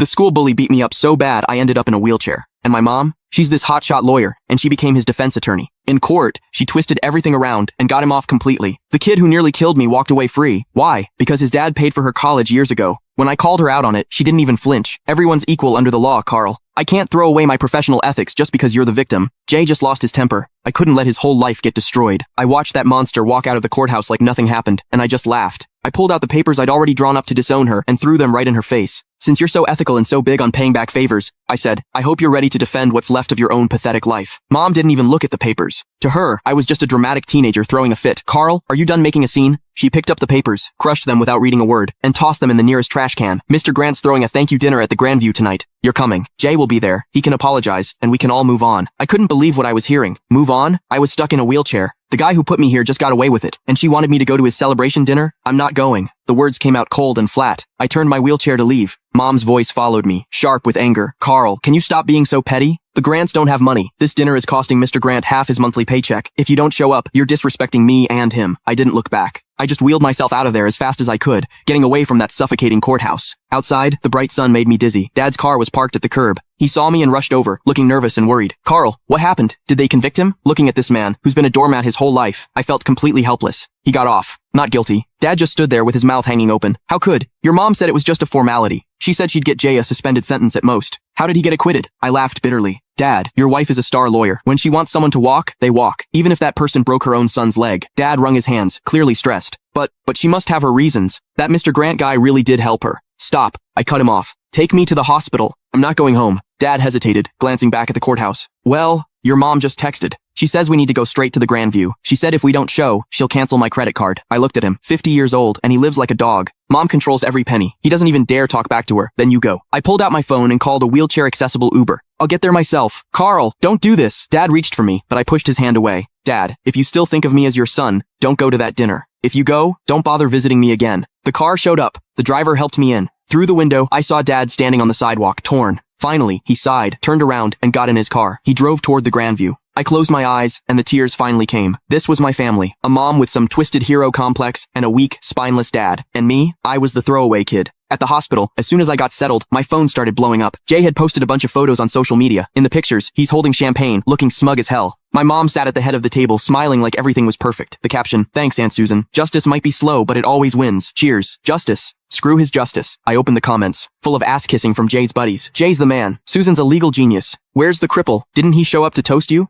The school bully beat me up so bad I ended up in a wheelchair. And my mom? She's this hotshot lawyer, and she became his defense attorney. In court, she twisted everything around and got him off completely. The kid who nearly killed me walked away free. Why? Because his dad paid for her college years ago. When I called her out on it, she didn't even flinch. Everyone's equal under the law, Carl. I can't throw away my professional ethics just because you're the victim. Jay just lost his temper. I couldn't let his whole life get destroyed. I watched that monster walk out of the courthouse like nothing happened, and I just laughed. I pulled out the papers I'd already drawn up to disown her and threw them right in her face. Since you're so ethical and so big on paying back favors, I said, I hope you're ready to defend what's left of your own pathetic life. Mom didn't even look at the papers. To her, I was just a dramatic teenager throwing a fit. Carl, are you done making a scene? She picked up the papers, crushed them without reading a word, and tossed them in the nearest trash can. Mr. Grant's throwing a thank you dinner at the Grandview tonight. You're coming. Jay will be there. He can apologize, and we can all move on. I couldn't believe what I was hearing. Move on? I was stuck in a wheelchair. The guy who put me here just got away with it, and she wanted me to go to his celebration dinner? I'm not going. The words came out cold and flat. I turned my wheelchair to leave. Mom's voice followed me, sharp with anger. Carl, can you stop being so petty? The Grants don't have money. This dinner is costing Mr. Grant half his monthly paycheck. If you don't show up, you're disrespecting me and him. I didn't look back. I just wheeled myself out of there as fast as I could, getting away from that suffocating courthouse. Outside, the bright sun made me dizzy. Dad's car was parked at the curb. He saw me and rushed over, looking nervous and worried. Carl, what happened? Did they convict him? Looking at this man, who's been a doormat his whole life, I felt completely helpless. He got off. Not guilty. Dad just stood there with his mouth hanging open. How could? Your mom said it was just a formality. She said she'd get Jay a suspended sentence at most. How did he get acquitted? I laughed bitterly. Dad, your wife is a star lawyer. When she wants someone to walk, they walk. Even if that person broke her own son's leg. Dad wrung his hands, clearly stressed. But she must have her reasons. That Mr. Grant guy really did help her. Stop. I cut him off. Take me to the hospital. I'm not going home. Dad hesitated, glancing back at the courthouse. Well, your mom just texted. She says we need to go straight to the Grandview. She said if we don't show, she'll cancel my credit card. I looked at him, 50 years old, and he lives like a dog. Mom controls every penny. He doesn't even dare talk back to her. Then you go. I pulled out my phone and called a wheelchair-accessible Uber. I'll get there myself. Carl, don't do this. Dad reached for me, but I pushed his hand away. Dad, if you still think of me as your son, don't go to that dinner. If you go, don't bother visiting me again. The car showed up. The driver helped me in. Through the window, I saw Dad standing on the sidewalk, torn. Finally, he sighed, turned around, and got in his car. He drove toward the Grandview. I closed my eyes, and the tears finally came. This was my family. A mom with some twisted hero complex, and a weak, spineless dad. And me, I was the throwaway kid. At the hospital, as soon as I got settled, my phone started blowing up. Jay had posted a bunch of photos on social media. In the pictures, he's holding champagne, looking smug as hell. My mom sat at the head of the table, smiling like everything was perfect. The caption, thanks, Aunt Susan. Justice might be slow, but it always wins. Cheers. Justice. Screw his justice. I opened the comments, full of ass-kissing from Jay's buddies. Jay's the man. Susan's a legal genius. Where's the cripple? Didn't he show up to toast you?